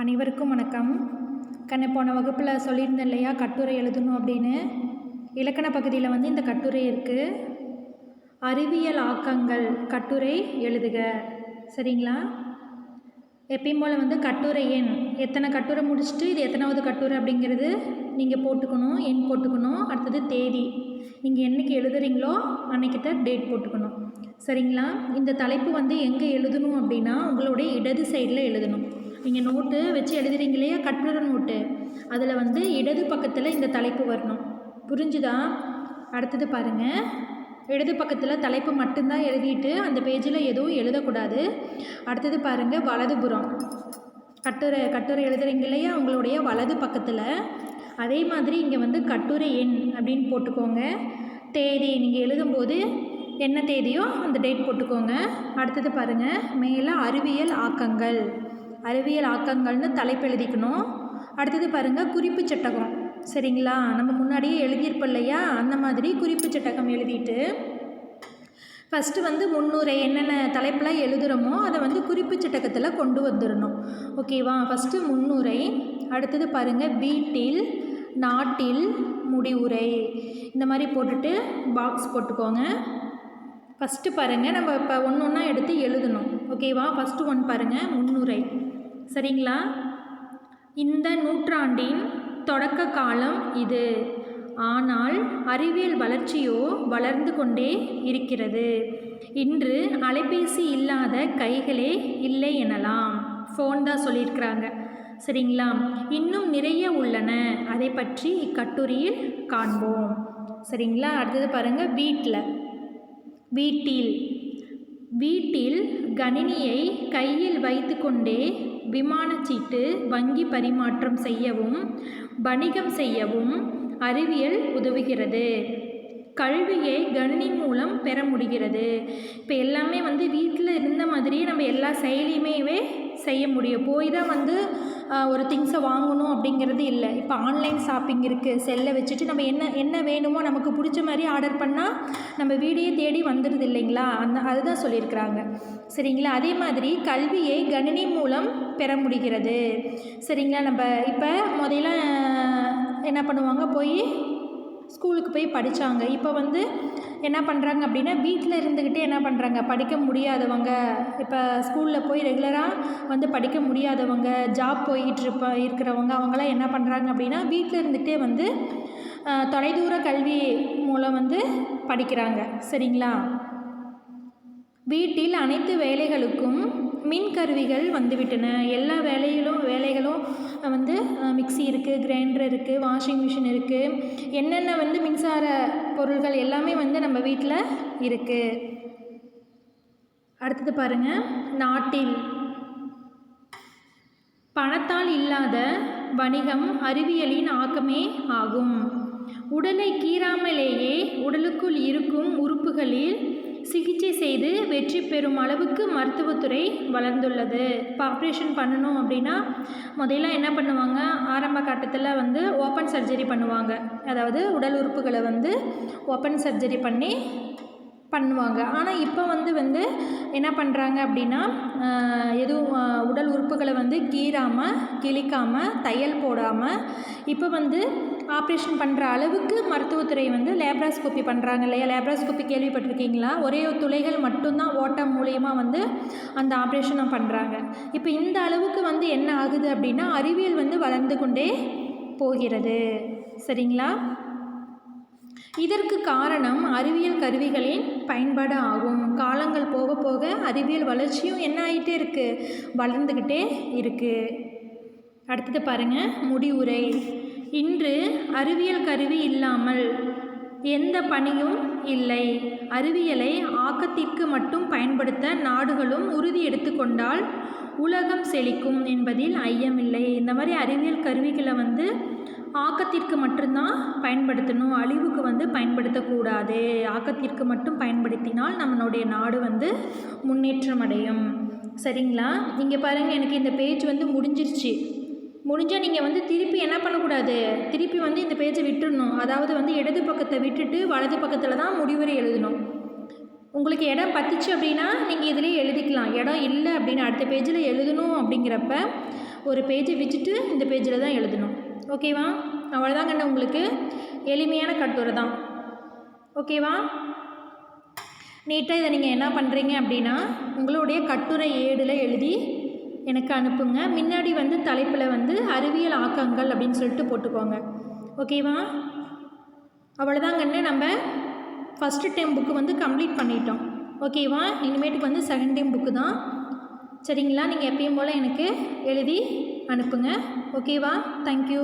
அனைவருக்கும் வணக்கம். போன வகுப்பில் சொல்லியிருந்தேன் இல்லையா, கட்டுரை எழுதணும் அப்படின்னு. இலக்கண பகுதியில் வந்து இந்த கட்டுரை இருக்குது. அறிவியல் ஆக்கங்கள் கட்டுரை எழுதுக. சரிங்களா? எப்பயும் போல் வந்து கட்டுரை எண், எத்தனை கட்டுரை முடிச்சுட்டு இது எத்தனாவது கட்டுரை அப்படிங்கிறது நீங்கள் போட்டுக்கணும், எண் போட்டுக்கணும். அடுத்தது தேதி, நீங்கள் என்றைக்கு எழுதுறீங்களோ அன்றைக்கி தான் டேட் போட்டுக்கணும். சரிங்களா? இந்த தலைப்பு வந்து எங்கே எழுதணும் அப்படின்னா உங்களுடைய இடது சைடில் எழுதணும். நீங்கள் நோட்டு வச்சு எழுதுறீங்க இல்லையா, கட்டுரை நோட்டு, அதில் வந்து இடது பக்கத்தில் இந்த தலைப்பு வரணும். புரிஞ்சுதா? அடுத்தது பாருங்கள், இடது பக்கத்தில் தலைப்பு மட்டும்தான் எழுதிட்டு அந்த பேஜில் எதுவும் எழுதக்கூடாது. அடுத்தது பாருங்கள், வலதுபுறம் கட்டுரை எழுதுறீங்க இல்லையா, உங்களுடைய வலது பக்கத்தில் அதே மாதிரி இங்கே வந்து கட்டுரை எண் அப்படின்னு போட்டுக்கோங்க. தேதி நீங்கள் எழுதும்போது என்ன தேதியோ அந்த டேட் போட்டுக்கோங்க. அடுத்தது பாருங்கள், மேலே அறிவியல் ஆக்கங்கள்னு தலைப்பு எழுதிக்கணும். அடுத்தது பாருங்கள், குறிப்பு சட்டகம். சரிங்களா? நம்ம முன்னாடியே எழுதியிருப்போம் இல்லையா, அந்த மாதிரி குறிப்பு சட்டகம் எழுதிட்டு ஃபஸ்ட்டு வந்து முன்னுரை என்னென்ன தலைப்பில் எழுதுகிறோமோ அதை வந்து குறிப்பு சட்டகத்தில் கொண்டு வந்துடணும். ஓகேவா? ஃபஸ்ட்டு முன்னுரை, அடுத்தது பாருங்கள் வீட்டில், நாட்டில், முடிவுரை, இந்த மாதிரி போட்டுட்டு பாக்ஸ் போட்டுக்கோங்க. ஃபஸ்ட்டு பாருங்கள், நம்ம இப்போ ஒன்று ஒன்றா எடுத்து எழுதணும். ஓகேவா? ஃபஸ்ட்டு ஒன் பாருங்கள், முன்னுரை. சரிங்களா? இந்த நூற்றாண்டின் தொடக்க காலம் இது, ஆனால் அறிவியல் வளர்ச்சியோ வளர்ந்து கொண்டே இருக்கிறது. இன்று அலைபேசி இல்லாத கைகளே இல்லை எனலாம். ஃபோன் தான் சொல்லியிருக்கிறாங்க. சரிங்களா? இன்னும் நிறைய உள்ளன, அதை பற்றி இக்கட்டுரையில் காண்போம். சரிங்களா? அடுத்தது பாருங்கள், வீட்டில் கணினியை கையில் வைத்து கொண்டே விமானச்சீட்டு, வங்கி பரிமாற்றம் செய்யவும் வணிகம் செய்யவும் அறிவியல் உதவுகிறது. கல்வியை கணினி மூலம் பெற முடிகிறது. இப்போ எல்லாமே வந்து வீட்டில் இருந்த மாதிரியே நம்ம எல்லா செயலியுமே செய்ய முடியும். போய் தான் வந்து ஒரு திங்ஸை வாங்கணும் அப்படிங்கிறது இல்லை. இப்போ ஆன்லைன் ஷாப்பிங் இருக்குது. செல்லை வச்சுட்டு நம்ம என்ன வேணுமோ நமக்கு பிடிச்ச மாதிரி ஆர்டர் பண்ணால் நம்ம வீடியோ தேடி வந்துடுது இல்லைங்களா, அதுதான் சொல்லியிருக்கிறாங்க. சரிங்களா? அதே மாதிரி கல்வியை கணினி மூலம் பெற முடிகிறது. சரிங்களா? நம்ம இப்போ முதல்ல என்ன பண்ணுவாங்க, போய் ஸ்கூலுக்கு போய் படித்தாங்க. இப்போ வந்து என்ன பண்ணுறாங்க அப்படின்னா, வீட்டில் இருந்துக்கிட்டே என்ன பண்ணுறாங்க, படிக்க முடியாதவங்க, இப்போ ஸ்கூலில் போய் ரெகுலராக வந்து படிக்க முடியாதவங்க, ஜாப் போய்கிட்டு இருக்கிறவங்க, அவங்களாம் என்ன பண்ணுறாங்க அப்படின்னா வீட்டில் இருந்துகிட்டே வந்து தொலைதூர கல்வி மூலம் வந்து படிக்கிறாங்க. சரிங்களா? வீட்டில் அனைத்து வேலைகளுக்கும் மின்கருவிகள் வந்துவிட்டன. எல்லா வேலைகளும் வந்து மிக்சி இருக்குது, கிரைண்டர் இருக்குது, வாஷிங் மிஷின் இருக்குது, என்னென்ன வந்து மின்சார பொருள்கள் எல்லாமே வந்து நம்ம வீட்டில் இருக்குது. அடுத்தது பாருங்கள், நாட்டில் பணத்தால் இல்லாத வணிகம் அறிவியலின் ஆக்கமே ஆகும். உடலை கீறாமலேயே உடலுக்குள் இருக்கும் உறுப்புகளில் சிகிச்சை செய்து வெற்றி பெறும் அளவுக்கு மருத்துவத்துறை வளர்ந்துள்ளது. இப்போ ஆப்ரேஷன் பண்ணணும் அப்படின்னா முதல்ல என்ன பண்ணுவாங்க, ஆரம்ப கட்டத்தில் வந்து ஓப்பன் சர்ஜரி பண்ணுவாங்க. அதாவது உடல் உறுப்புகளை வந்து ஓப்பன் சர்ஜரி பண்ணுவாங்க. ஆனால் இப்போ வந்து என்ன பண்ணுறாங்க அப்படின்னா, எதுவும் உடல் உறுப்புகளை வந்து கீறாமல் கிழிக்காமல் தையல் போடாமல் இப்போ வந்து ஆப்ரேஷன் பண்ணுற அளவுக்கு மருத்துவத்துறை வந்து லேப்ராஸ்கோப்பி பண்ணுறாங்க இல்லையா. லேப்ராஸ்கோப்பி கேள்விப்பட்டிருக்கீங்களா? ஒரே துளைகள் மட்டும்தான் ஓட்டம் மூலியமாக வந்து அந்த ஆப்ரேஷனை பண்ணுறாங்க. இப்போ இந்த அளவுக்கு வந்து என்ன ஆகுது அப்படின்னா அறிவியல் வந்து வளர்ந்து கொண்டே போகிறது. சரிங்களா? இதற்கு காரணம் அறிவியல் கருவிகளின் பயன்பாடு ஆகும். காலங்கள் போக போக அறிவியல் வளர்ச்சியும் என்ன ஆகிட்டே இருக்குது, வளர்ந்துக்கிட்டே இருக்குது. அடுத்தது பாருங்கள், முடிவுரை. இன்று அறிவியல் கருவி இல்லாமல் எந்த பணியும் இல்லை. அறிவியலை ஆக்கத்திற்கு மட்டும் பயன்படுத்த நாடுகளும் உறுதி எடுத்துக்கொண்டால் உலகம் செழிக்கும் என்பதில் ஐயமில்லை. இந்த மாதிரி அறிவியல் கருவிகளை வந்து ஆக்கத்திற்கு மட்டும்தான் பயன்படுத்தணும், அழிவுக்கு வந்து பயன்படுத்தக்கூடாது. ஆக்கத்திற்கு மட்டும் பயன்படுத்தினால் நம்மளுடைய நாடு வந்து முன்னேற்றம் அடையும். சரிங்களா? இங்கே பாருங்கள், எனக்கு இந்த பேஜ் வந்து முடிஞ்சால் நீங்கள் வந்து திருப்பி என்ன பண்ணக்கூடாது, திருப்பி வந்து இந்த பேஜை விட்டுடணும். அதாவது வந்து இடது பக்கத்தை விட்டுட்டு வலது பக்கத்தில் தான் முடிவுரை எழுதணும். உங்களுக்கு இடம் பத்துச்சு அப்படின்னா நீங்கள் இதிலே எழுதிக்கலாம். இடம் இல்லை அப்படின்னு அடுத்த பேஜில் எழுதணும் அப்படிங்கிறப்ப ஒரு பேஜை வச்சுட்டு இந்த பேஜில் தான் எழுதணும். ஓகேவா? அவ்வளோதாங்கண்ணா, உங்களுக்கு எளிமையான கட்டுரை தான். ஓகேவா? நீட்டாக இதை நீங்கள் என்ன பண்ணுறீங்க அப்படின்னா உங்களுடைய கட்டுரை ஏடில் எழுதி எனக்கு அனுப்புங்க. முன்னாடி வந்து தலைப்பில் வந்து அறிவியல் ஆக்கங்கள் அப்படின்னு சொல்லிட்டு போட்டுக்கோங்க. ஓகேவா? அவ்வளோதாங்கண்ணே, நம்ம ஃபஸ்ட்டு டைம் புக்கு வந்து கம்ப்ளீட் பண்ணிட்டோம். ஓகேவா? இனிமேட்டுக்கு வந்து செகண்ட் டைம் புக்கு தான். சரிங்களா? நீங்கள் எப்பயும் போல் எனக்கு எழுதி அனுப்புங்க. ஓகேவா? தேங்க்யூ.